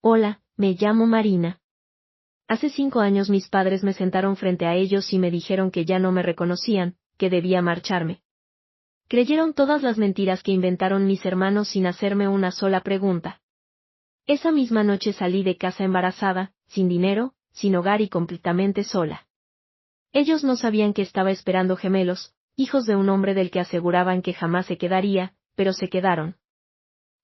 Hola, me llamo Marina. Hace 5 años mis padres me sentaron frente a ellos y me dijeron que ya no me reconocían, que debía marcharme. Creyeron todas las mentiras que inventaron mis hermanos sin hacerme una sola pregunta. Esa misma noche salí de casa embarazada, sin dinero, sin hogar y completamente sola. Ellos no sabían que estaba esperando gemelos, hijos de un hombre del que aseguraban que jamás se quedaría, pero se quedaron.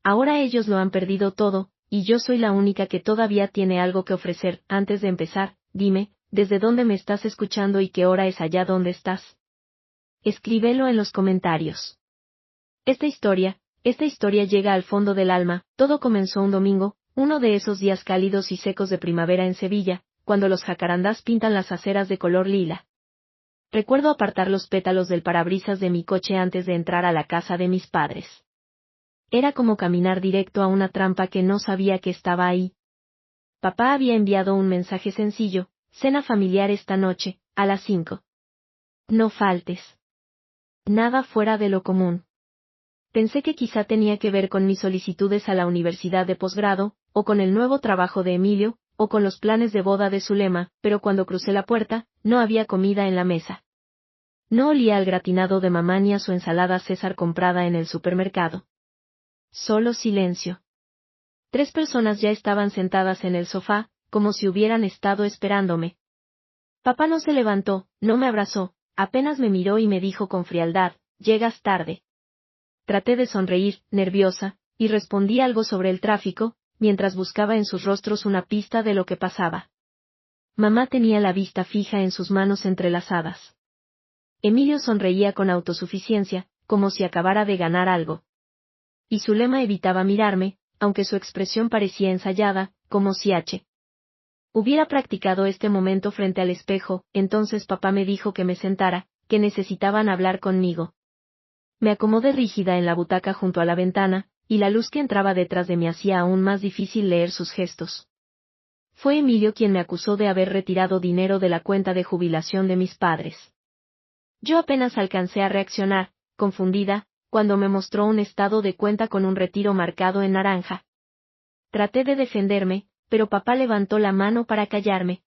Ahora ellos lo han perdido todo, y yo soy la única que todavía tiene algo que ofrecer. Antes de empezar, dime, ¿desde dónde me estás escuchando y qué hora es allá donde estás? Escríbelo en los comentarios. Esta historia llega al fondo del alma. Todo comenzó un domingo, uno de esos días cálidos y secos de primavera en Sevilla, cuando los jacarandás pintan las aceras de color lila. Recuerdo apartar los pétalos del parabrisas de mi coche antes de entrar a la casa de mis padres. Era como caminar directo a una trampa que no sabía que estaba ahí. Papá había enviado un mensaje sencillo: cena familiar esta noche, a las 5. No faltes. Nada fuera de lo común. Pensé que quizá tenía que ver con mis solicitudes a la universidad de posgrado, o con el nuevo trabajo de Emilio, o con los planes de boda de Zulema, pero cuando crucé la puerta, no había comida en la mesa. No olía al gratinado de mamá ni a su ensalada César comprada en el supermercado. Solo silencio. 3 personas ya estaban sentadas en el sofá, como si hubieran estado esperándome. Papá no se levantó, no me abrazó, apenas me miró y me dijo con frialdad: llegas tarde. Traté de sonreír, nerviosa, y respondí algo sobre el tráfico, mientras buscaba en sus rostros una pista de lo que pasaba. Mamá tenía la vista fija en sus manos entrelazadas. Emilio sonreía con autosuficiencia, como si acabara de ganar algo. Y Zulema evitaba mirarme, aunque su expresión parecía ensayada, como si hubiera practicado este momento frente al espejo. Entonces papá me dijo que me sentara, que necesitaban hablar conmigo. Me acomodé rígida en la butaca junto a la ventana, y la luz que entraba detrás de mí hacía aún más difícil leer sus gestos. Fue Emilio quien me acusó de haber retirado dinero de la cuenta de jubilación de mis padres. Yo apenas alcancé a reaccionar, confundida, cuando me mostró un estado de cuenta con un retiro marcado en naranja. Traté de defenderme, pero papá levantó la mano para callarme.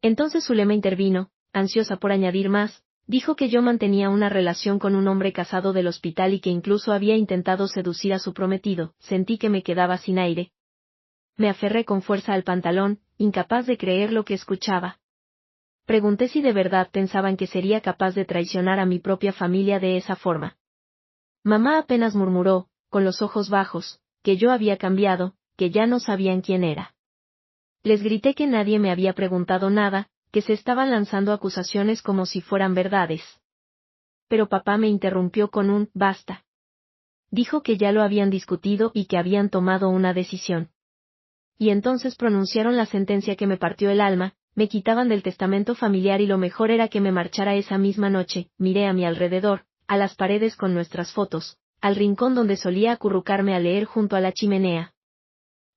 Entonces Zulema intervino, ansiosa por añadir más. Dijo que yo mantenía una relación con un hombre casado del hospital y que incluso había intentado seducir a su prometido. Sentí que me quedaba sin aire. Me aferré con fuerza al pantalón, incapaz de creer lo que escuchaba. Pregunté si de verdad pensaban que sería capaz de traicionar a mi propia familia de esa forma. Mamá apenas murmuró, con los ojos bajos, que yo había cambiado, que ya no sabían quién era. Les grité que nadie me había preguntado nada, que se estaban lanzando acusaciones como si fueran verdades. Pero papá me interrumpió con un «basta». Dijo que ya lo habían discutido y que habían tomado una decisión. Y entonces pronunciaron la sentencia que me partió el alma: me quitaban del testamento familiar y lo mejor era que me marchara esa misma noche. Miré a mi alrededor, a las paredes con nuestras fotos, al rincón donde solía acurrucarme a leer junto a la chimenea.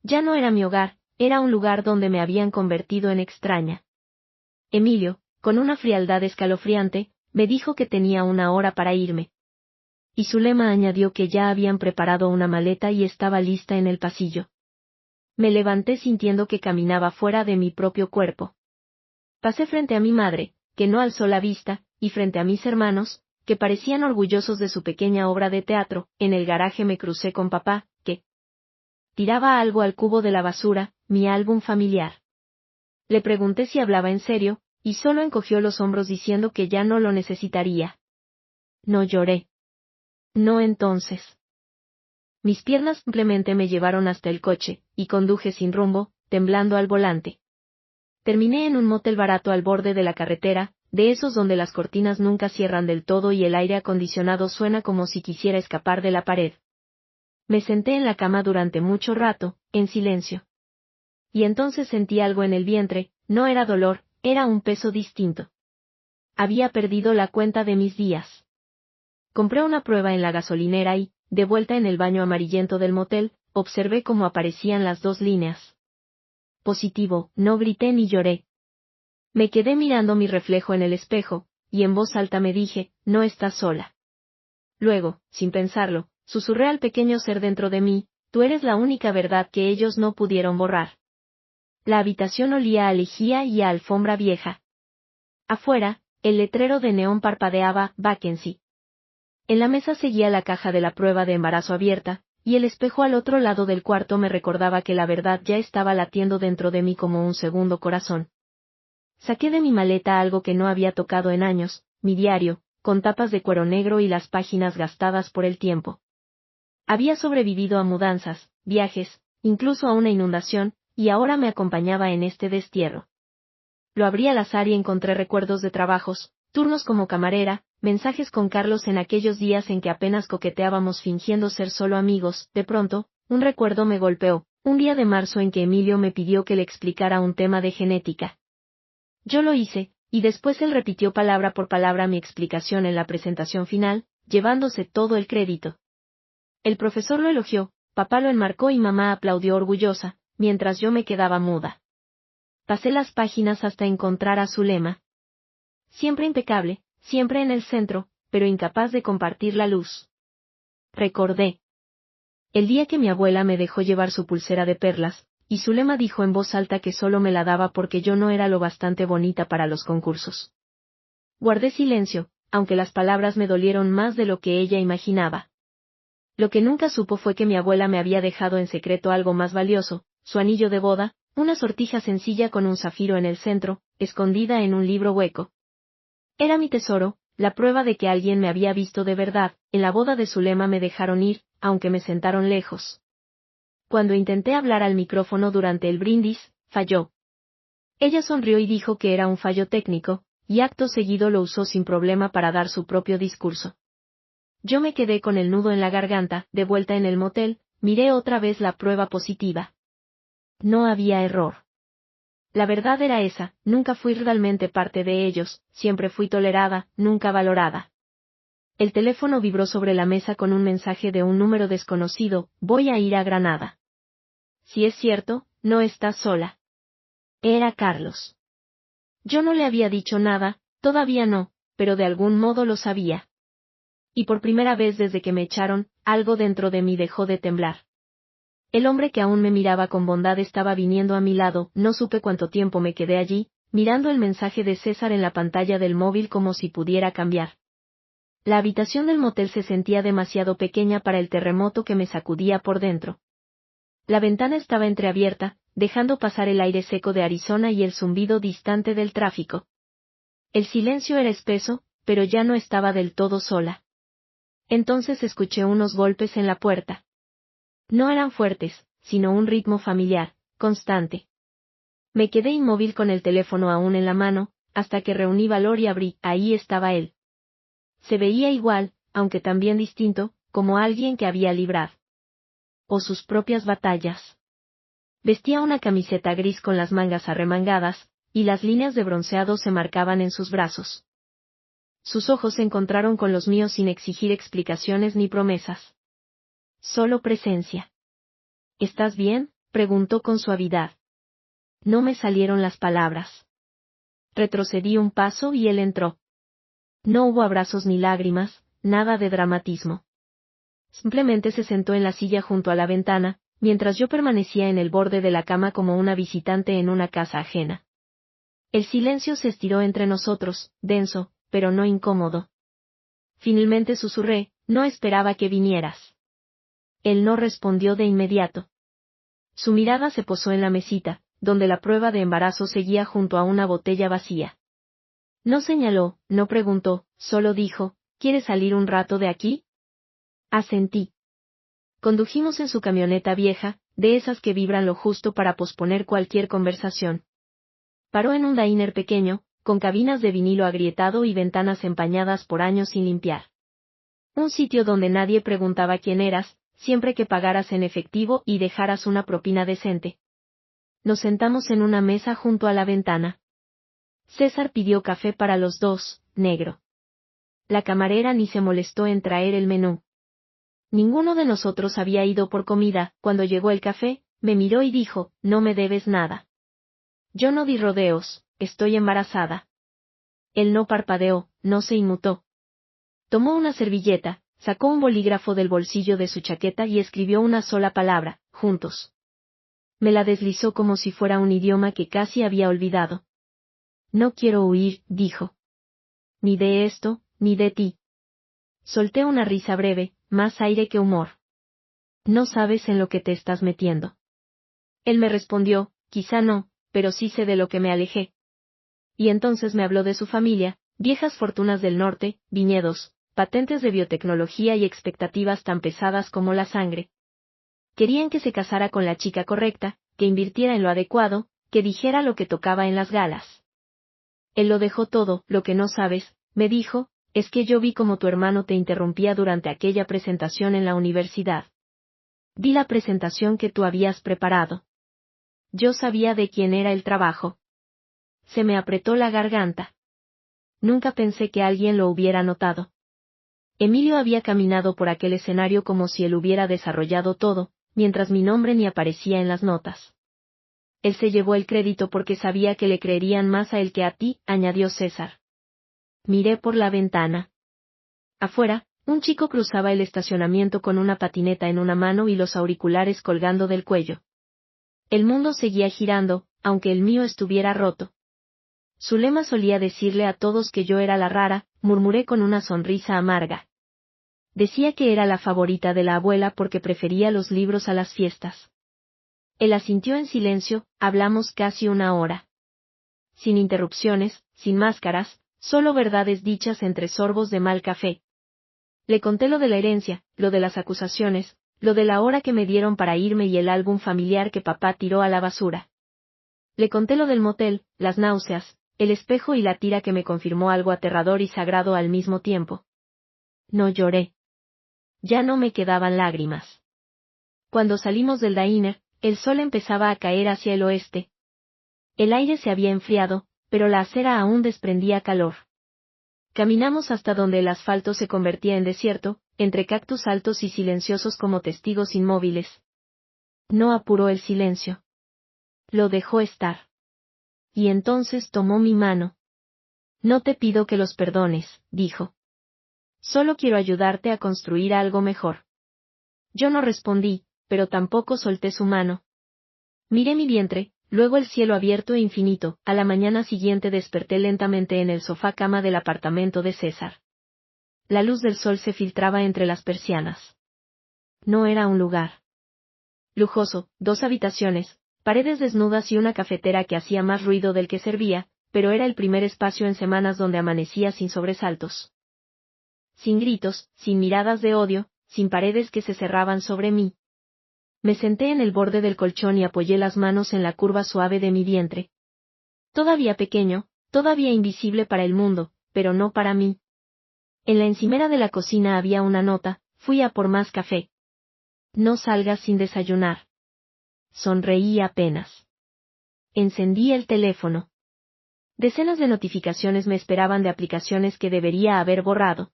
Ya no era mi hogar, era un lugar donde me habían convertido en extraña. Emilio, con una frialdad escalofriante, me dijo que tenía 1 hora para irme. Y Zulema añadió que ya habían preparado una maleta y estaba lista en el pasillo. Me levanté sintiendo que caminaba fuera de mi propio cuerpo. Pasé frente a mi madre, que no alzó la vista, y frente a mis hermanos, que parecían orgullosos de su pequeña obra de teatro. En el garaje me crucé con papá, que tiraba algo al cubo de la basura, mi álbum familiar. Le pregunté si hablaba en serio, y solo encogió los hombros diciendo que ya no lo necesitaría. No lloré. No entonces. Mis piernas simplemente me llevaron hasta el coche, y conduje sin rumbo, temblando al volante. Terminé en un motel barato al borde de la carretera, de esos donde las cortinas nunca cierran del todo y el aire acondicionado suena como si quisiera escapar de la pared. Me senté en la cama durante mucho rato, en silencio. Y entonces sentí algo en el vientre. No era dolor, era un peso distinto. Había perdido la cuenta de mis días. Compré una prueba en la gasolinera y, de vuelta en el baño amarillento del motel, observé cómo aparecían las 2 líneas. Positivo. No grité ni lloré. Me quedé mirando mi reflejo en el espejo, y en voz alta me dije: no estás sola. Luego, sin pensarlo, susurré al pequeño ser dentro de mí: tú eres la única verdad que ellos no pudieron borrar. La habitación olía a lejía y a alfombra vieja. Afuera, el letrero de neón parpadeaba, vacancy. En la mesa seguía la caja de la prueba de embarazo abierta, y el espejo al otro lado del cuarto me recordaba que la verdad ya estaba latiendo dentro de mí como un segundo corazón. Saqué de mi maleta algo que no había tocado en años, mi diario, con tapas de cuero negro y las páginas gastadas por el tiempo. Había sobrevivido a mudanzas, viajes, incluso a una inundación, y ahora me acompañaba en este destierro. Lo abrí al azar y encontré recuerdos de trabajos, turnos como camarera, mensajes con Carlos en aquellos días en que apenas coqueteábamos fingiendo ser solo amigos. De pronto, un recuerdo me golpeó, un día de marzo en que Emilio me pidió que le explicara un tema de genética. Yo lo hice, y después él repitió palabra por palabra mi explicación en la presentación final, llevándose todo el crédito. El profesor lo elogió, papá lo enmarcó y mamá aplaudió orgullosa, mientras yo me quedaba muda. Pasé las páginas hasta encontrar a su lema. Siempre impecable, siempre en el centro, pero incapaz de compartir la luz. Recordé. El día que mi abuela me dejó llevar su pulsera de perlas, y Zulema dijo en voz alta que solo me la daba porque yo no era lo bastante bonita para los concursos. Guardé silencio, aunque las palabras me dolieron más de lo que ella imaginaba. Lo que nunca supo fue que mi abuela me había dejado en secreto algo más valioso, su anillo de boda, una sortija sencilla con un zafiro en el centro, escondida en un libro hueco. Era mi tesoro, la prueba de que alguien me había visto de verdad. En la boda de Zulema me dejaron ir, aunque me sentaron lejos. Cuando intenté hablar al micrófono durante el brindis, falló. Ella sonrió y dijo que era un fallo técnico, y acto seguido lo usó sin problema para dar su propio discurso. Yo me quedé con el nudo en la garganta. De vuelta en el motel, miré otra vez la prueba positiva. No había error. La verdad era esa, nunca fui realmente parte de ellos, siempre fui tolerada, nunca valorada. El teléfono vibró sobre la mesa con un mensaje de un número desconocido: voy a ir a Granada. Si es cierto, no estás sola. Era Carlos. Yo no le había dicho nada, todavía no, pero de algún modo lo sabía. Y por primera vez desde que me echaron, algo dentro de mí dejó de temblar. El hombre que aún me miraba con bondad estaba viniendo a mi lado. No supe cuánto tiempo me quedé allí, mirando el mensaje de César en la pantalla del móvil como si pudiera cambiar. La habitación del motel se sentía demasiado pequeña para el terremoto que me sacudía por dentro. La ventana estaba entreabierta, dejando pasar el aire seco de Arizona y el zumbido distante del tráfico. El silencio era espeso, pero ya no estaba del todo sola. Entonces escuché unos golpes en la puerta. No eran fuertes, sino un ritmo familiar, constante. Me quedé inmóvil con el teléfono aún en la mano, hasta que reuní valor y abrí. Ahí estaba él. Se veía igual, aunque también distinto, como alguien que había librado. O sus propias batallas. Vestía una camiseta gris con las mangas arremangadas, y las líneas de bronceado se marcaban en sus brazos. Sus ojos se encontraron con los míos sin exigir explicaciones ni promesas. Solo presencia. ¿Estás bien?, preguntó con suavidad. No me salieron las palabras. Retrocedí un paso y él entró. No hubo abrazos ni lágrimas, nada de dramatismo. Simplemente se sentó en la silla junto a la ventana, mientras yo permanecía en el borde de la cama como una visitante en una casa ajena. El silencio se estiró entre nosotros, denso, pero no incómodo. Finalmente susurré: no esperaba que vinieras. Él no respondió de inmediato. Su mirada se posó en la mesita, donde la prueba de embarazo seguía junto a una botella vacía. No señaló, no preguntó, solo dijo: ¿quieres salir un rato de aquí? Asentí. Condujimos en su camioneta vieja, de esas que vibran lo justo para posponer cualquier conversación. Paró en un diner pequeño, con cabinas de vinilo agrietado y ventanas empañadas por años sin limpiar. Un sitio donde nadie preguntaba quién eras, siempre que pagaras en efectivo y dejaras una propina decente. Nos sentamos en una mesa junto a la ventana. César pidió café para los dos, negro. La camarera ni se molestó en traer el menú. Ninguno de nosotros había ido por comida. Cuando llegó el café, me miró y dijo: no me debes nada. Yo no di rodeos, estoy embarazada. Él no parpadeó, no se inmutó. Tomó una servilleta, Sacó un bolígrafo del bolsillo de su chaqueta y escribió una sola palabra: juntos. Me la deslizó como si fuera un idioma que casi había olvidado. No quiero huir, dijo. Ni de esto, ni de ti. Solté una risa breve, más aire que humor. No sabes en lo que te estás metiendo. Él me respondió: quizá no, pero sí sé de lo que me alejé. Y entonces me habló de su familia, viejas fortunas del norte, viñedos, patentes de biotecnología y expectativas tan pesadas como la sangre. Querían que se casara con la chica correcta, que invirtiera en lo adecuado, que dijera lo que tocaba en las galas. Él lo dejó todo. Lo que no sabes, me dijo, es que yo vi como tu hermano te interrumpía durante aquella presentación en la universidad. Vi la presentación que tú habías preparado. Yo sabía de quién era el trabajo. Se me apretó la garganta. Nunca pensé que alguien lo hubiera notado. Emilio había caminado por aquel escenario como si él hubiera desarrollado todo, mientras mi nombre ni aparecía en las notas. Él se llevó el crédito porque sabía que le creerían más a él que a ti, añadió César. Miré por la ventana. Afuera, un chico cruzaba el estacionamiento con una patineta en una mano y los auriculares colgando del cuello. El mundo seguía girando, aunque el mío estuviera roto. Zulema solía decirle a todos que yo era la rara, murmuré con una sonrisa amarga. Decía que era la favorita de la abuela porque prefería los libros a las fiestas. Él asintió en silencio, hablamos casi una hora. Sin interrupciones, sin máscaras, solo verdades dichas entre sorbos de mal café. Le conté lo de la herencia, lo de las acusaciones, lo de la hora que me dieron para irme y el álbum familiar que papá tiró a la basura. Le conté lo del motel, las náuseas, el espejo y la tira que me confirmó algo aterrador y sagrado al mismo tiempo. No lloré. Ya no me quedaban lágrimas. Cuando salimos del diner, el sol empezaba a caer hacia el oeste. El aire se había enfriado, pero la acera aún desprendía calor. Caminamos hasta donde el asfalto se convertía en desierto, entre cactus altos y silenciosos como testigos inmóviles. No apuró el silencio. Lo dejó estar. Y entonces tomó mi mano. No te pido que los perdones, dijo. Solo quiero ayudarte a construir algo mejor. Yo no respondí, pero tampoco solté su mano. Miré mi vientre, luego el cielo abierto e infinito. A la mañana siguiente desperté lentamente en el sofá cama del apartamento de César. La luz del sol se filtraba entre las persianas. No era un lugar lujoso, 2 habitaciones, paredes desnudas y una cafetera que hacía más ruido del que servía, pero era el primer espacio en semanas donde amanecía sin sobresaltos. Sin gritos, sin miradas de odio, sin paredes que se cerraban sobre mí. Me senté en el borde del colchón y apoyé las manos en la curva suave de mi vientre. Todavía pequeño, todavía invisible para el mundo, pero no para mí. En la encimera de la cocina había una nota: fui a por más café. No salgas sin desayunar. Sonreí apenas. Encendí el teléfono. Decenas de notificaciones me esperaban de aplicaciones que debería haber borrado.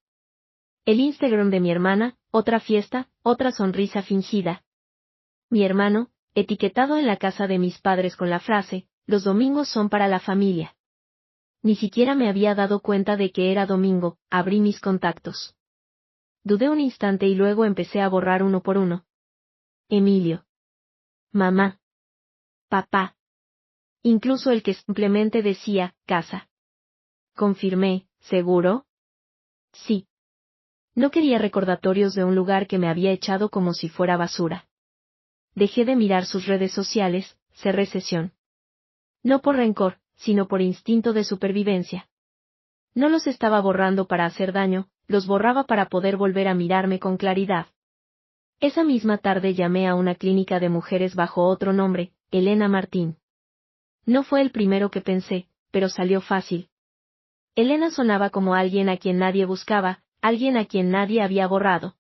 El Instagram de mi hermana, otra fiesta, otra sonrisa fingida. Mi hermano, etiquetado en la casa de mis padres con la frase: los domingos son para la familia. Ni siquiera me había dado cuenta de que era domingo. Abrí mis contactos. Dudé un instante y luego empecé a borrar uno por uno. Emilio. Mamá. Papá. Incluso el que simplemente decía, casa. Confirmé: ¿seguro? Sí. No quería recordatorios de un lugar que me había echado como si fuera basura. Dejé de mirar sus redes sociales, cerré sesión. No por rencor, sino por instinto de supervivencia. No los estaba borrando para hacer daño, los borraba para poder volver a mirarme con claridad. Esa misma tarde llamé a una clínica de mujeres bajo otro nombre, Elena Martín. No fue el primero que pensé, pero salió fácil. Elena sonaba como alguien a quien nadie buscaba, alguien a quien nadie había borrado.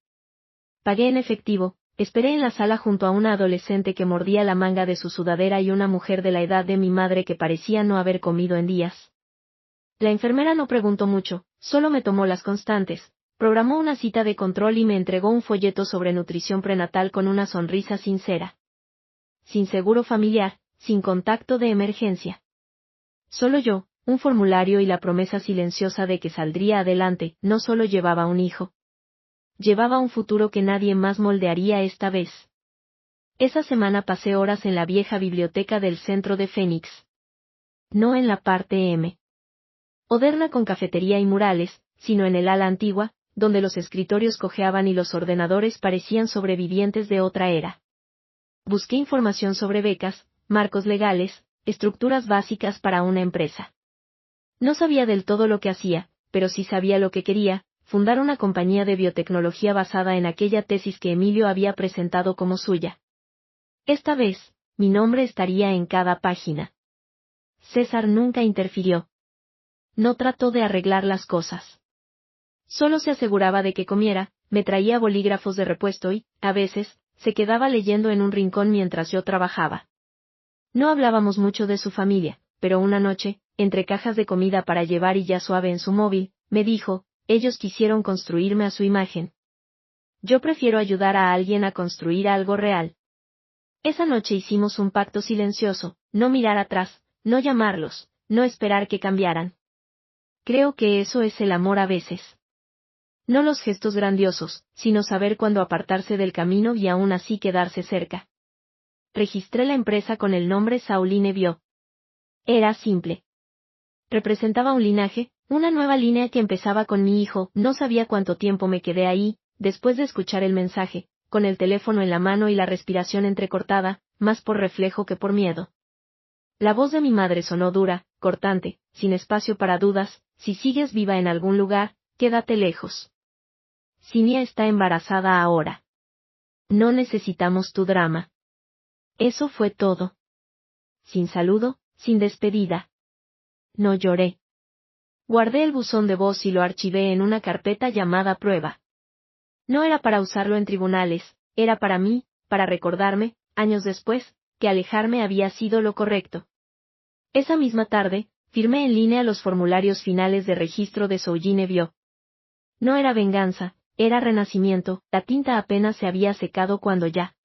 Pagué en efectivo, esperé en la sala junto a una adolescente que mordía la manga de su sudadera y una mujer de la edad de mi madre que parecía no haber comido en días. La enfermera no preguntó mucho, solo me tomó las constantes, programó una cita de control y me entregó un folleto sobre nutrición prenatal con una sonrisa sincera. Sin seguro familiar, sin contacto de emergencia. Solo yo, un formulario y la promesa silenciosa de que saldría adelante. No solo llevaba un hijo. Llevaba un futuro que nadie más moldearía esta vez. Esa semana pasé horas en la vieja biblioteca del centro de Phoenix. No en la parte moderna con cafetería y murales, sino en el ala antigua, donde los escritorios cojeaban y los ordenadores parecían sobrevivientes de otra era. Busqué información sobre becas, marcos legales, estructuras básicas para una empresa. No sabía del todo lo que hacía, pero sí sabía lo que quería: fundar una compañía de biotecnología basada en aquella tesis que Emilio había presentado como suya. Esta vez, mi nombre estaría en cada página. César nunca interfirió. No trató de arreglar las cosas. Solo se aseguraba de que comiera, me traía bolígrafos de repuesto y, a veces, se quedaba leyendo en un rincón mientras yo trabajaba. No hablábamos mucho de su familia, pero una noche, entre cajas de comida para llevar y ya suave en su móvil, me dijo: ellos quisieron construirme a su imagen. Yo prefiero ayudar a alguien a construir algo real. Esa noche hicimos un pacto silencioso: no mirar atrás, no llamarlos, no esperar que cambiaran. Creo que eso es el amor a veces. No los gestos grandiosos, sino saber cuándo apartarse del camino y aún así quedarse cerca. Registré la empresa con el nombre Sauline Bio. Era simple. Representaba un linaje, una nueva línea que empezaba con mi hijo. No sabía cuánto tiempo me quedé ahí, después de escuchar el mensaje, con el teléfono en la mano y la respiración entrecortada, más por reflejo que por miedo. La voz de mi madre sonó dura, cortante, sin espacio para dudas: si sigues viva en algún lugar, quédate lejos. Cinia está embarazada ahora. No necesitamos tu drama. Eso fue todo. Sin saludo, sin despedida. No lloré. Guardé el buzón de voz y lo archivé en una carpeta llamada prueba. No era para usarlo en tribunales, era para mí, para recordarme, años después, que alejarme había sido lo correcto. Esa misma tarde, firmé en línea los formularios finales de registro de Sauline Bio. No era venganza, era renacimiento. La tinta apenas se había secado cuando ya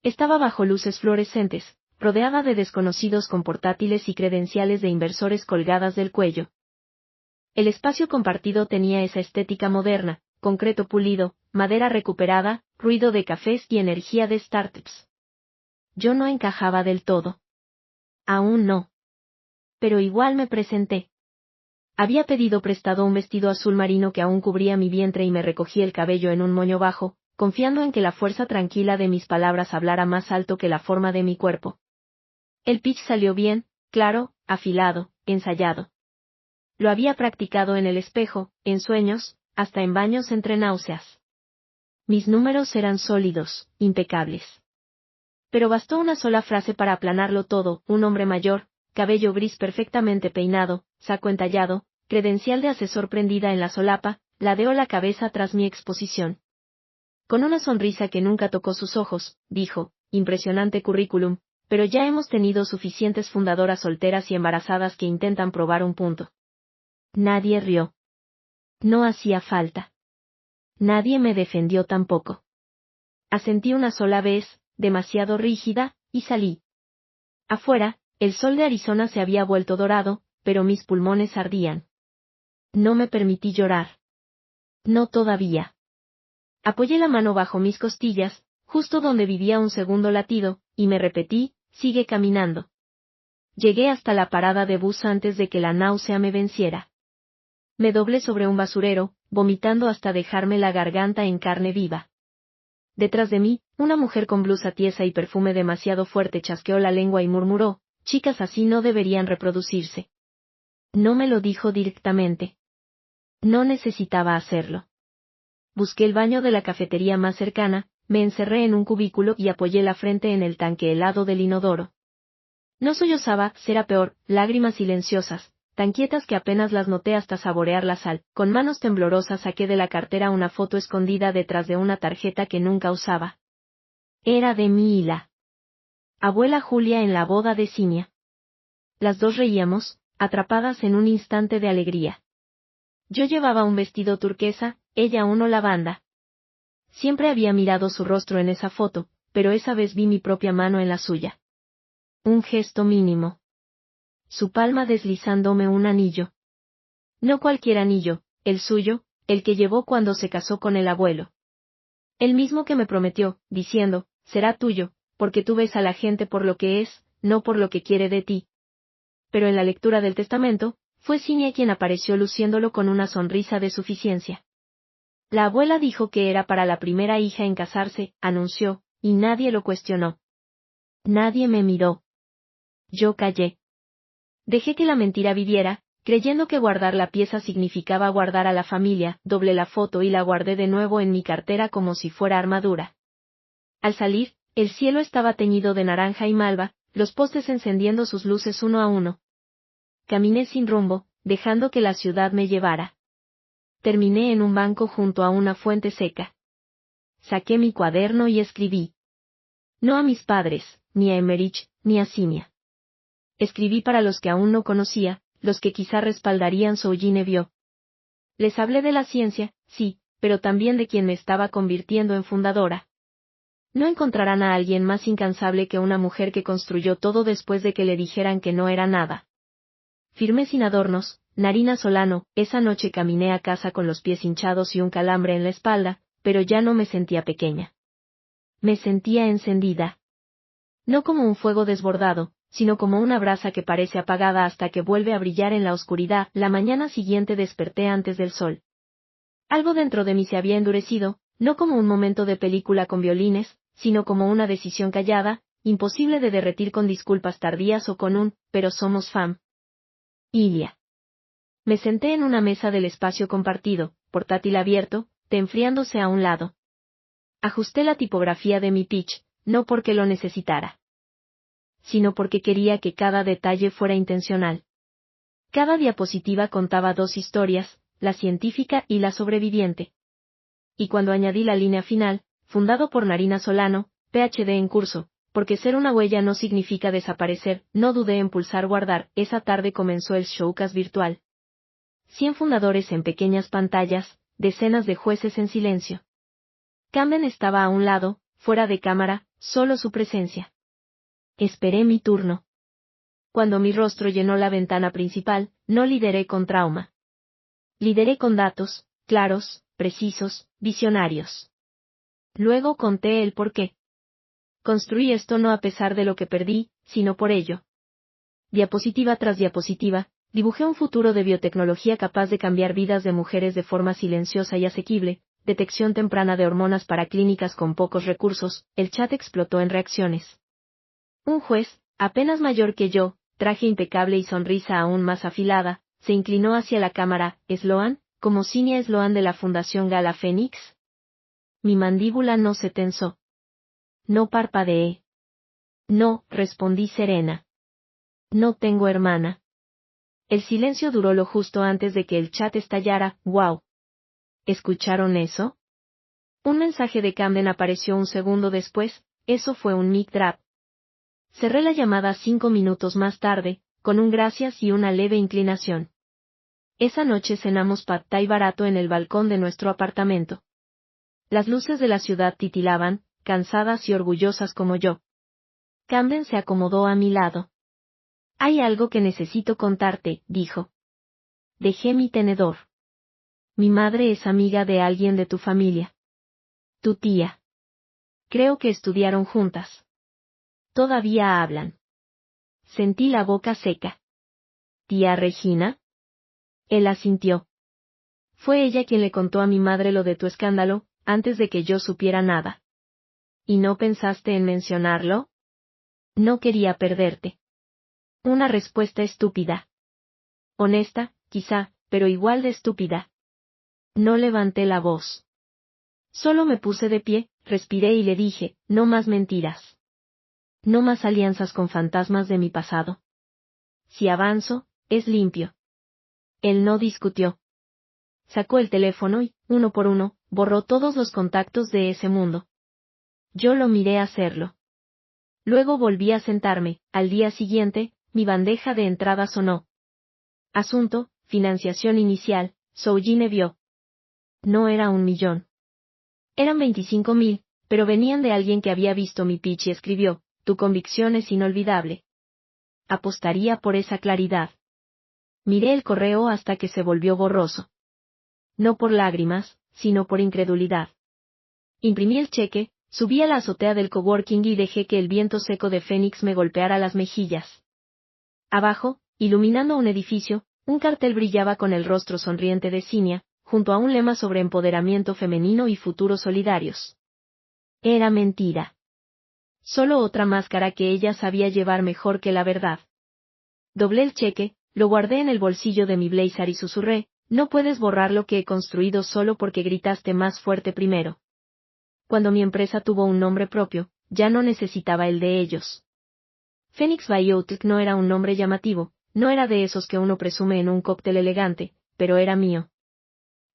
estaba bajo luces fluorescentes, rodeada de desconocidos con portátiles y credenciales de inversores colgadas del cuello. El espacio compartido tenía esa estética moderna: concreto pulido, madera recuperada, ruido de cafés y energía de startups. Yo no encajaba del todo. Aún no. Pero igual me presenté. Había pedido prestado un vestido azul marino que aún cubría mi vientre y me recogí el cabello en un moño bajo, confiando en que la fuerza tranquila de mis palabras hablara más alto que la forma de mi cuerpo. El pitch salió bien, claro, afilado, ensayado. Lo había practicado en el espejo, en sueños, hasta en baños entre náuseas. Mis números eran sólidos, impecables. Pero bastó una sola frase para aplanarlo todo: un hombre mayor, cabello gris perfectamente peinado, saco entallado, credencial de asesor prendida en la solapa, ladeó la cabeza tras mi exposición. Con una sonrisa que nunca tocó sus ojos, dijo: impresionante currículum, pero ya hemos tenido suficientes fundadoras solteras y embarazadas que intentan probar un punto. Nadie rió. No hacía falta. Nadie me defendió tampoco. Asentí una sola vez, demasiado rígida, y salí. Afuera, el sol de Arizona se había vuelto dorado, pero mis pulmones ardían. No me permití llorar. No todavía. Apoyé la mano bajo mis costillas, justo donde vivía un segundo latido, y me repetí: sigue caminando. Llegué hasta la parada de bus antes de que la náusea me venciera. Me doblé sobre un basurero, vomitando hasta dejarme la garganta en carne viva. Detrás de mí, una mujer con blusa tiesa y perfume demasiado fuerte chasqueó la lengua y murmuró: chicas así no deberían reproducirse. No me lo dijo directamente. No necesitaba hacerlo. Busqué el baño de la cafetería más cercana, me encerré en un cubículo y apoyé la frente en el tanque helado del inodoro. No sollozaba, será peor, lágrimas silenciosas, tan quietas que apenas las noté hasta saborear la sal. Con manos temblorosas saqué de la cartera una foto escondida detrás de una tarjeta que nunca usaba. Era de mi y la abuela Julia en la boda de Cinia. Las dos reíamos, atrapadas en un instante de alegría. Yo llevaba un vestido turquesa, ella uno lavanda. Siempre había mirado su rostro en esa foto, pero esa vez vi mi propia mano en la suya. Un gesto mínimo. Su palma deslizándome un anillo. No cualquier anillo, el suyo, el que llevó cuando se casó con el abuelo. El mismo que me prometió, diciendo, será tuyo, porque tú ves a la gente por lo que es, no por lo que quiere de ti. Pero en la lectura del testamento, fue Cinia quien apareció luciéndolo con una sonrisa de suficiencia. La abuela dijo que era para la primera hija en casarse, anunció, y nadie lo cuestionó. Nadie me miró. Yo callé. Dejé que la mentira viviera, creyendo que guardar la pieza significaba guardar a la familia, doblé la foto y la guardé de nuevo en mi cartera como si fuera armadura. Al salir, el cielo estaba teñido de naranja y malva, los postes encendiendo sus luces uno a uno. Caminé sin rumbo, dejando que la ciudad me llevara. Terminé en un banco junto a una fuente seca. Saqué mi cuaderno y escribí. No a mis padres, ni a Emmerich, ni a Cinia. Escribí para los que aún no conocía, los que quizá respaldarían Soujine Bio. Les hablé de la ciencia, sí, pero también de quien me estaba convirtiendo en fundadora. No encontrarán a alguien más incansable que una mujer que construyó todo después de que le dijeran que no era nada. Firmé sin adornos, Narina Solano, esa noche caminé a casa con los pies hinchados y un calambre en la espalda, pero ya no me sentía pequeña. Me sentía encendida. No como un fuego desbordado, sino como una brasa que parece apagada hasta que vuelve a brillar en la oscuridad. La mañana siguiente desperté antes del sol. Algo dentro de mí se había endurecido, no como un momento de película con violines, sino como una decisión callada, imposible de derretir con disculpas tardías o con un, pero somos fam. Ilia. Me senté en una mesa del espacio compartido, portátil abierto, té enfriándose a un lado. Ajusté la tipografía de mi pitch, no porque lo necesitara, sino porque quería que cada detalle fuera intencional. Cada diapositiva contaba dos historias, la científica y la sobreviviente. Y cuando añadí la línea final, fundado por Narina Solano, PhD en curso, porque ser una huella no significa desaparecer, no dudé en pulsar guardar. Esa tarde comenzó el showcase virtual. 100 fundadores en pequeñas pantallas, decenas de jueces en silencio. Camden estaba a un lado, fuera de cámara, solo su presencia. Esperé mi turno. Cuando mi rostro llenó la ventana principal, no lideré con trauma. Lideré con datos, claros, precisos, visionarios. Luego conté el porqué. Construí esto no a pesar de lo que perdí, sino por ello. Diapositiva tras diapositiva, dibujé un futuro de biotecnología capaz de cambiar vidas de mujeres de forma silenciosa y asequible, detección temprana de hormonas para clínicas con pocos recursos. El chat explotó en reacciones. Un juez, apenas mayor que yo, traje impecable y sonrisa aún más afilada, se inclinó hacia la cámara. ¿Sloan, como Cinia Sloan de la Fundación Gala Fénix? Mi mandíbula no se tensó. No parpadeé. No, respondí serena. No tengo hermana. El silencio duró lo justo antes de que el chat estallara. ¡Wow! ¿Escucharon eso? Un mensaje de Camden apareció un segundo después. Eso fue un mic drop. Cerré la llamada 5 minutos más tarde, con un gracias y una leve inclinación. Esa noche cenamos pad thai barato en el balcón de nuestro apartamento. Las luces de la ciudad titilaban, cansadas y orgullosas como yo. Camden se acomodó a mi lado. Hay algo que necesito contarte, dijo. Dejé mi tenedor. Mi madre es amiga de alguien de tu familia. Tu tía. Creo que estudiaron juntas. Todavía hablan. Sentí la boca seca. ¿Tía Regina? Él asintió. Fue ella quien le contó a mi madre lo de tu escándalo, antes de que yo supiera nada. ¿Y no pensaste en mencionarlo? No quería perderte. Una respuesta estúpida. Honesta, quizá, pero igual de estúpida. No levanté la voz. Solo me puse de pie, respiré y le dije, no más mentiras. No más alianzas con fantasmas de mi pasado. Si avanzo, es limpio. Él no discutió. Sacó el teléfono y, uno por uno, borró todos los contactos de ese mundo. Yo lo miré hacerlo. Luego volví a sentarme. Al día siguiente, mi bandeja de entrada sonó. Asunto, financiación inicial, Soujine Bio. No era 1 millón. Eran 25.000, pero venían de alguien que había visto mi pitch y escribió, tu convicción es inolvidable. Apostaría por esa claridad. Miré el correo hasta que se volvió borroso. no por lágrimas, sino por incredulidad. Imprimí el cheque, subí a la azotea del coworking y dejé que el viento seco de Phoenix me golpeara las mejillas. Abajo, iluminando un edificio, un cartel brillaba con el rostro sonriente de Cinia, junto a un lema sobre empoderamiento femenino y futuros solidarios. Era mentira. Solo otra máscara que ella sabía llevar mejor que la verdad. Doblé el cheque, lo guardé en el bolsillo de mi blazer y susurré, no puedes borrar lo que he construido solo porque gritaste más fuerte primero. Cuando mi empresa tuvo un nombre propio, ya no necesitaba el de ellos. Phoenix Biotech no era un nombre llamativo, no era de esos que uno presume en un cóctel elegante, pero era mío.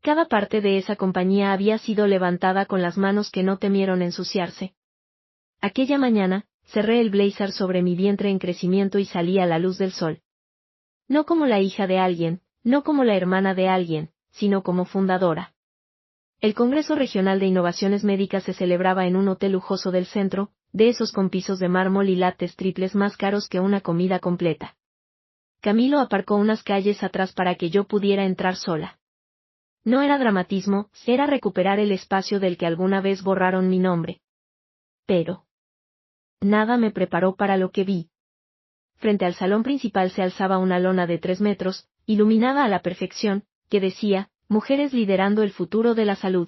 Cada parte de esa compañía había sido levantada con las manos que no temieron ensuciarse. Aquella mañana, cerré el blazer sobre mi vientre en crecimiento y salí a la luz del sol. No como la hija de alguien, no como la hermana de alguien, sino como fundadora. El Congreso Regional de Innovaciones Médicas se celebraba en un hotel lujoso del centro, de esos con pisos de mármol y lates triples más caros que una comida completa. Camilo aparcó unas calles atrás para que yo pudiera entrar sola. No era dramatismo, era recuperar el espacio del que alguna vez borraron mi nombre. Pero nada me preparó para lo que vi. Frente al salón principal se alzaba una lona de 3 metros, iluminada a la perfección, que decía, Mujeres liderando el futuro de la salud.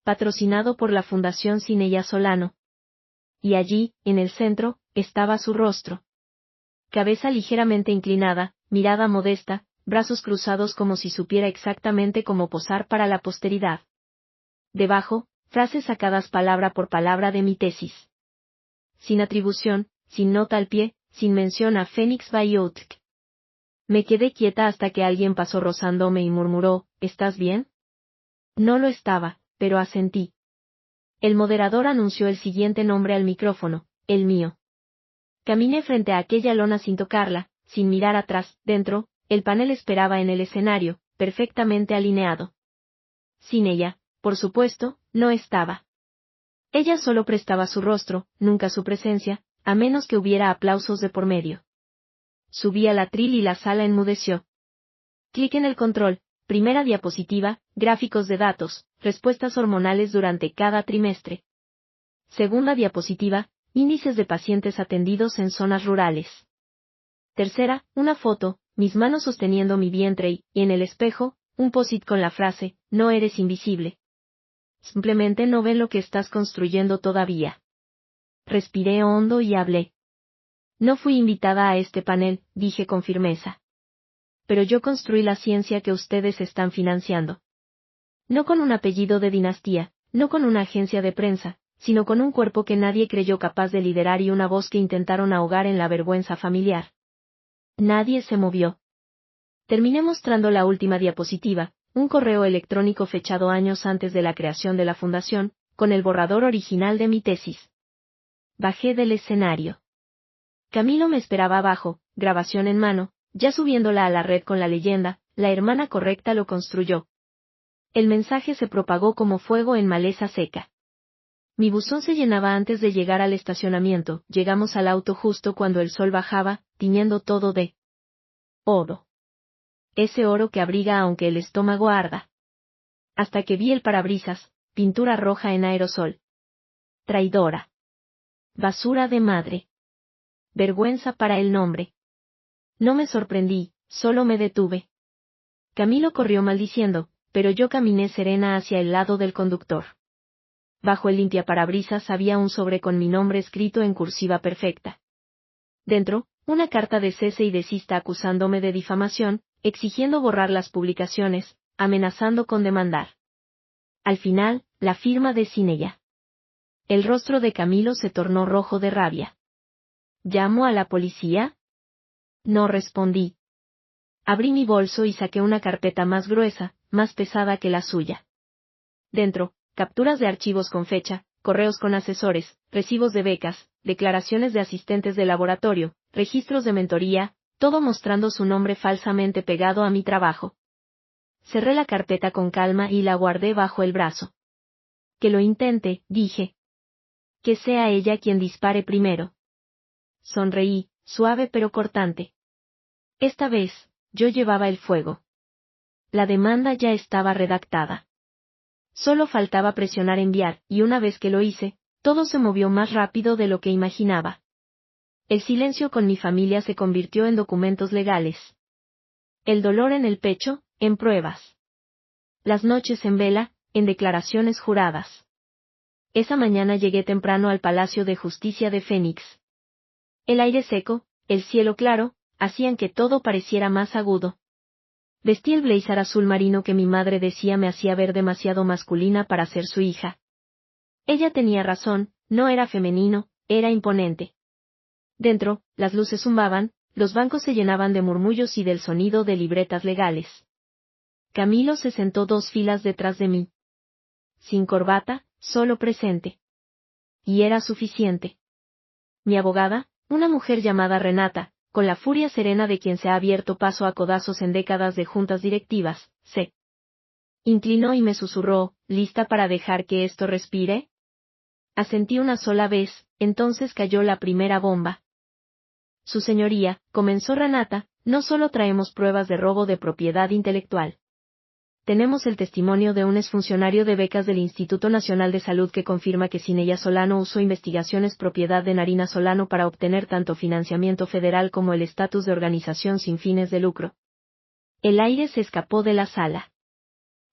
Patrocinado por la Fundación Cineya Solano. Y allí, en el centro, estaba su rostro. Cabeza ligeramente inclinada, mirada modesta, brazos cruzados como si supiera exactamente cómo posar para la posteridad. Debajo, frases sacadas palabra por palabra de mi tesis. Sin atribución, sin nota al pie, sin mención a Phoenix Biotech. Me quedé quieta hasta que alguien pasó rozándome y murmuró, ¿estás bien? No lo estaba, pero asentí. El moderador anunció el siguiente nombre al micrófono, el mío. Caminé frente a aquella lona sin tocarla, sin mirar atrás, dentro, el panel esperaba en el escenario, perfectamente alineado. Sin ella, por supuesto, no estaba. Ella solo prestaba su rostro, nunca su presencia, a menos que hubiera aplausos de por medio. Subí al atril y la sala enmudeció. Clic en el control, primera diapositiva, gráficos de datos, respuestas hormonales durante cada trimestre. Segunda diapositiva, índices de pacientes atendidos en zonas rurales. Tercera, una foto, mis manos sosteniendo mi vientre y, en el espejo, un post-it con la frase, no eres invisible. Simplemente no ven lo que estás construyendo todavía. Respiré hondo y hablé. No fui invitada a este panel, dije con firmeza. Pero yo construí la ciencia que ustedes están financiando. No con un apellido de dinastía, no con una agencia de prensa, sino con un cuerpo que nadie creyó capaz de liderar y una voz que intentaron ahogar en la vergüenza familiar. Nadie se movió. Terminé mostrando la última diapositiva, un correo electrónico fechado años antes de la creación de la fundación, con el borrador original de mi tesis. Bajé del escenario. Camilo me esperaba abajo, grabación en mano, ya subiéndola a la red con la leyenda, la hermana correcta lo construyó. El mensaje se propagó como fuego en maleza seca. Mi buzón se llenaba antes de llegar al estacionamiento, llegamos al auto justo cuando el sol bajaba, tiñendo todo de oro. Ese oro que abriga aunque el estómago arda. Hasta que vi el parabrisas, pintura roja en aerosol. Traidora. Basura de madre. Vergüenza para el nombre. No me sorprendí, solo me detuve. Camilo corrió maldiciendo, pero yo caminé serena hacia el lado del conductor. Bajo el limpiaparabrisas había un sobre con mi nombre escrito en cursiva perfecta. Dentro, una carta de cese y desista acusándome de difamación, exigiendo borrar las publicaciones, amenazando con demandar. Al final, la firma de Cineya. El rostro de Camilo se tornó rojo de rabia. ¿Llamo a la policía? No respondí. Abrí mi bolso y saqué una carpeta más gruesa, más pesada que la suya. Dentro, capturas de archivos con fecha, correos con asesores, recibos de becas, declaraciones de asistentes de laboratorio, registros de mentoría, todo mostrando su nombre falsamente pegado a mi trabajo. Cerré la carpeta con calma y la guardé bajo el brazo. Que lo intente, dije. Que sea ella quien dispare primero. Sonreí, suave pero cortante. Esta vez, yo llevaba el fuego. La demanda ya estaba redactada. Solo faltaba presionar enviar, y una vez que lo hice, todo se movió más rápido de lo que imaginaba. El silencio con mi familia se convirtió en documentos legales. El dolor en el pecho, en pruebas. Las noches en vela, en declaraciones juradas. Esa mañana llegué temprano al Palacio de Justicia de Phoenix. El aire seco, el cielo claro, hacían que todo pareciera más agudo. Vestí el blazer azul marino que mi madre decía me hacía ver demasiado masculina para ser su hija. Ella tenía razón, no era femenino, era imponente. Dentro, las luces zumbaban, los bancos se llenaban de murmullos y del sonido de libretas legales. Camilo se sentó 2 filas detrás de mí. Sin corbata, solo presente. Y era suficiente. Mi abogada, una mujer llamada Renata, con la furia serena de quien se ha abierto paso a codazos en décadas de juntas directivas, se inclinó y me susurró, ¿lista para dejar que esto respire? Asentí una sola vez, entonces cayó la primera bomba. Su señoría, comenzó Renata, no solo traemos pruebas de robo de propiedad intelectual. Tenemos el testimonio de un exfuncionario de becas del Instituto Nacional de Salud que confirma que Sinella Solano usó investigaciones propiedad de Narina Solano para obtener tanto financiamiento federal como el estatus de organización sin fines de lucro. El aire se escapó de la sala.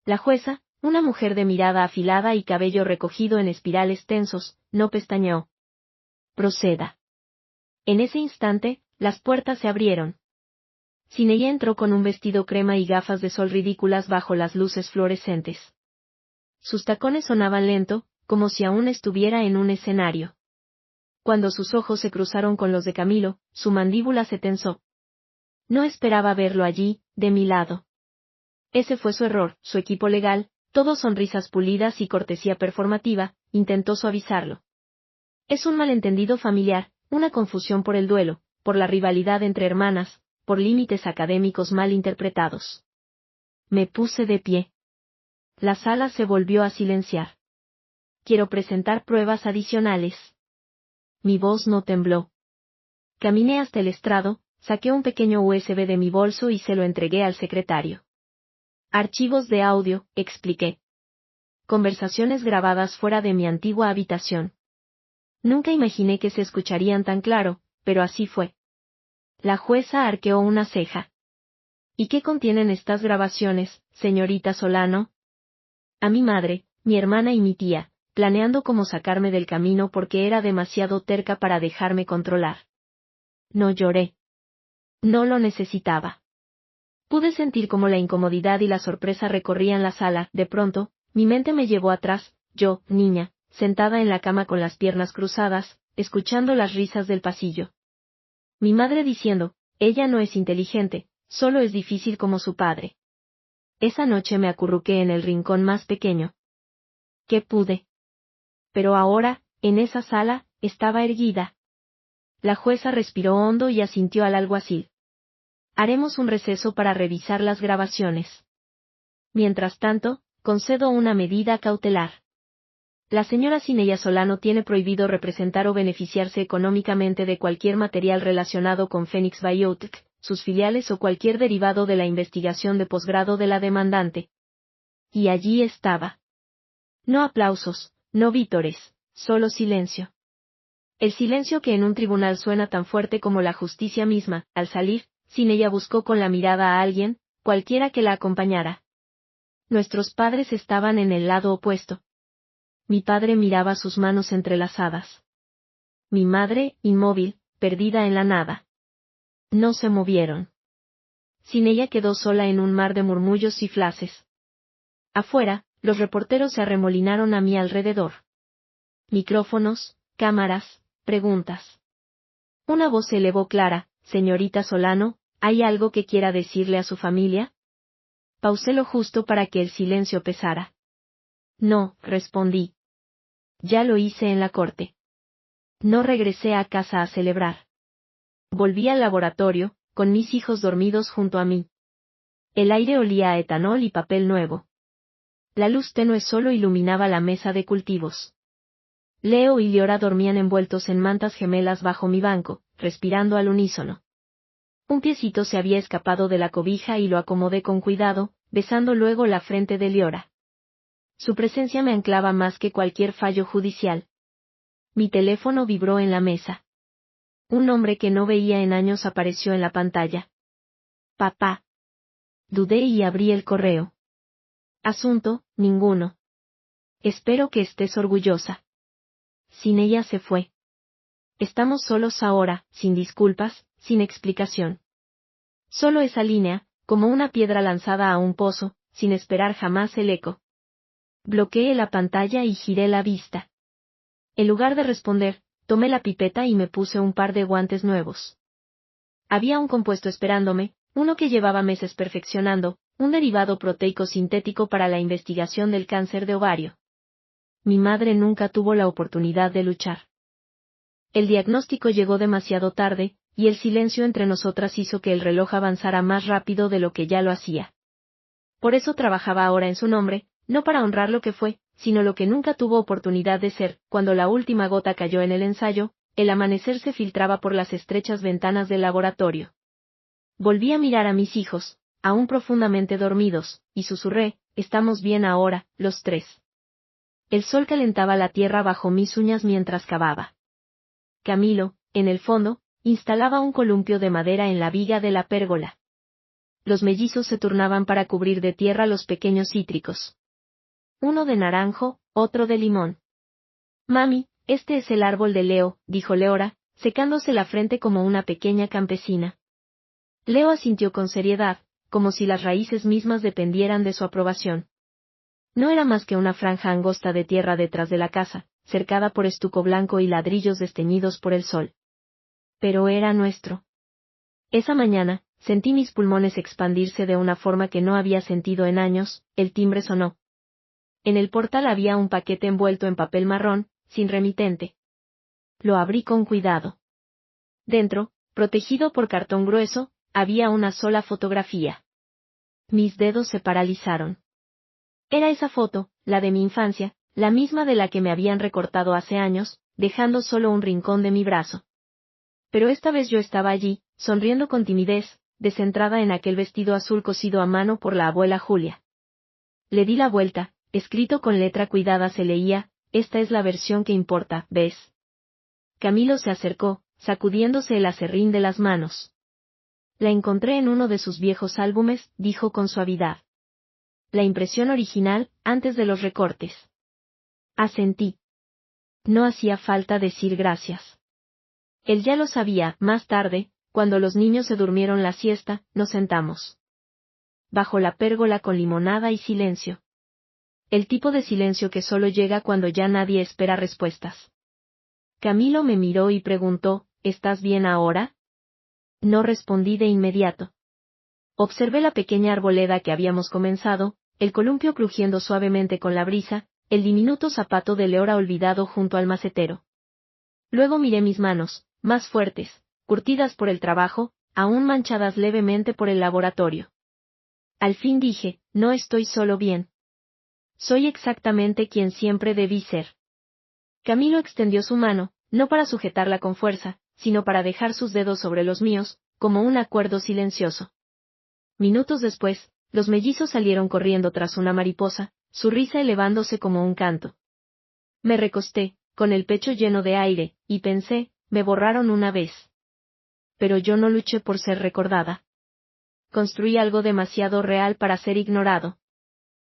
La jueza, una mujer de mirada afilada y cabello recogido en espirales tensos, no pestañeó. Proceda. En ese instante, las puertas se abrieron. Sinella entró con un vestido crema y gafas de sol ridículas bajo las luces fluorescentes. Sus tacones sonaban lento, como si aún estuviera en un escenario. Cuando sus ojos se cruzaron con los de Camilo, su mandíbula se tensó. No esperaba verlo allí, de mi lado. Ese fue su error, su equipo legal, todo sonrisas pulidas y cortesía performativa, intentó suavizarlo. Es un malentendido familiar, una confusión por el duelo, por la rivalidad entre hermanas, por límites académicos mal interpretados. Me puse de pie. La sala se volvió a silenciar. Quiero presentar pruebas adicionales. Mi voz no tembló. Caminé hasta el estrado, saqué un pequeño USB de mi bolso y se lo entregué al secretario. Archivos de audio, expliqué. Conversaciones grabadas fuera de mi antigua habitación. Nunca imaginé que se escucharían tan claro, pero así fue. La jueza arqueó una ceja. ¿Y qué contienen estas grabaciones, señorita Solano? A mi madre, mi hermana y mi tía, planeando cómo sacarme del camino porque era demasiado terca para dejarme controlar. No lloré. No lo necesitaba. Pude sentir cómo la incomodidad y la sorpresa recorrían la sala. De pronto, mi mente me llevó atrás, yo, niña, sentada en la cama con las piernas cruzadas, escuchando las risas del pasillo. Mi madre diciendo, ella no es inteligente, solo es difícil como su padre. Esa noche me acurruqué en el rincón más pequeño. ¿Qué pude? Pero ahora, en esa sala, estaba erguida. La jueza respiró hondo y asintió al alguacil. Haremos un receso para revisar las grabaciones. Mientras tanto, concedo una medida cautelar. La señora Sinella Solano tiene prohibido representar o beneficiarse económicamente de cualquier material relacionado con Phoenix Biotech, sus filiales o cualquier derivado de la investigación de posgrado de la demandante. Y allí estaba. No aplausos, no vítores, solo silencio. El silencio que en un tribunal suena tan fuerte como la justicia misma. Al salir, Sinella buscó con la mirada a alguien, cualquiera que la acompañara. Nuestros padres estaban en el lado opuesto. Mi padre miraba sus manos entrelazadas. Mi madre, inmóvil, perdida en la nada. No se movieron. Sinella quedó sola en un mar de murmullos y flashes. Afuera, los reporteros se arremolinaron a mi alrededor. Micrófonos, cámaras, preguntas. Una voz se elevó clara, señorita Solano, ¿hay algo que quiera decirle a su familia? Pausé lo justo para que el silencio pesara. No, respondí. Ya lo hice en la corte. No regresé a casa a celebrar. Volví al laboratorio, con mis hijos dormidos junto a mí. El aire olía a etanol y papel nuevo. La luz tenue solo iluminaba la mesa de cultivos. Leo y Liora dormían envueltos en mantas gemelas bajo mi banco, respirando al unísono. Un piecito se había escapado de la cobija y lo acomodé con cuidado, besando luego la frente de Leora. Su presencia me anclaba más que cualquier fallo judicial. Mi teléfono vibró en la mesa. Un nombre que no veía en años apareció en la pantalla. Papá. Dudé y abrí el correo. Asunto, ninguno. Espero que estés orgullosa. Sin ella se fue. Estamos solos ahora, sin disculpas, sin explicación. Solo esa línea, como una piedra lanzada a un pozo, sin esperar jamás el eco. Bloqueé la pantalla y giré la vista. En lugar de responder, tomé la pipeta y me puse un par de guantes nuevos. Había un compuesto esperándome, uno que llevaba meses perfeccionando, un derivado proteico sintético para la investigación del cáncer de ovario. Mi madre nunca tuvo la oportunidad de luchar. El diagnóstico llegó demasiado tarde, y el silencio entre nosotras hizo que el reloj avanzara más rápido de lo que ya lo hacía. Por eso trabajaba ahora en su nombre, no para honrar lo que fue, sino lo que nunca tuvo oportunidad de ser. Cuando la última gota cayó en el ensayo, el amanecer se filtraba por las estrechas ventanas del laboratorio. Volví a mirar a mis hijos, aún profundamente dormidos, y susurré, estamos bien ahora, los tres. El sol calentaba la tierra bajo mis uñas mientras cavaba. Camilo, en el fondo, instalaba un columpio de madera en la viga de la pérgola. Los mellizos se turnaban para cubrir de tierra los pequeños cítricos. Uno de naranjo, otro de limón. Mami, este es el árbol de Leo, dijo Leora, secándose la frente como una pequeña campesina. Leo asintió con seriedad, como si las raíces mismas dependieran de su aprobación. No era más que una franja angosta de tierra detrás de la casa, cercada por estuco blanco y ladrillos desteñidos por el sol. Pero era nuestro. Esa mañana, sentí mis pulmones expandirse de una forma que no había sentido en años. El timbre sonó. En el portal había un paquete envuelto en papel marrón, sin remitente. Lo abrí con cuidado. Dentro, protegido por cartón grueso, había una sola fotografía. Mis dedos se paralizaron. Era esa foto, la de mi infancia, la misma de la que me habían recortado hace años, dejando solo un rincón de mi brazo. Pero esta vez yo estaba allí, sonriendo con timidez, descentrada en aquel vestido azul cosido a mano por la abuela Julia. Le di la vuelta, escrito con letra cuidada se leía, esta es la versión que importa, ¿ves? Camilo se acercó, sacudiéndose el aserrín de las manos. La encontré en uno de sus viejos álbumes, dijo con suavidad. La impresión original, antes de los recortes. Asentí. No hacía falta decir gracias. Él ya lo sabía. Más tarde, cuando los niños se durmieron la siesta, nos sentamos. Bajo la pérgola con limonada y silencio. El tipo de silencio que solo llega cuando ya nadie espera respuestas. Camilo me miró y preguntó, ¿estás bien ahora? No respondí de inmediato. Observé la pequeña arboleda que habíamos comenzado, el columpio crujiendo suavemente con la brisa, el diminuto zapato de Leora olvidado junto al macetero. Luego miré mis manos, más fuertes, curtidas por el trabajo, aún manchadas levemente por el laboratorio. Al fin dije, no estoy solo bien. Soy exactamente quien siempre debí ser. Camilo extendió su mano, no para sujetarla con fuerza, sino para dejar sus dedos sobre los míos, como un acuerdo silencioso. Minutos después, los mellizos salieron corriendo tras una mariposa, su risa elevándose como un canto. Me recosté, con el pecho lleno de aire, y pensé, me borraron una vez. Pero yo no luché por ser recordada. Construí algo demasiado real para ser ignorado.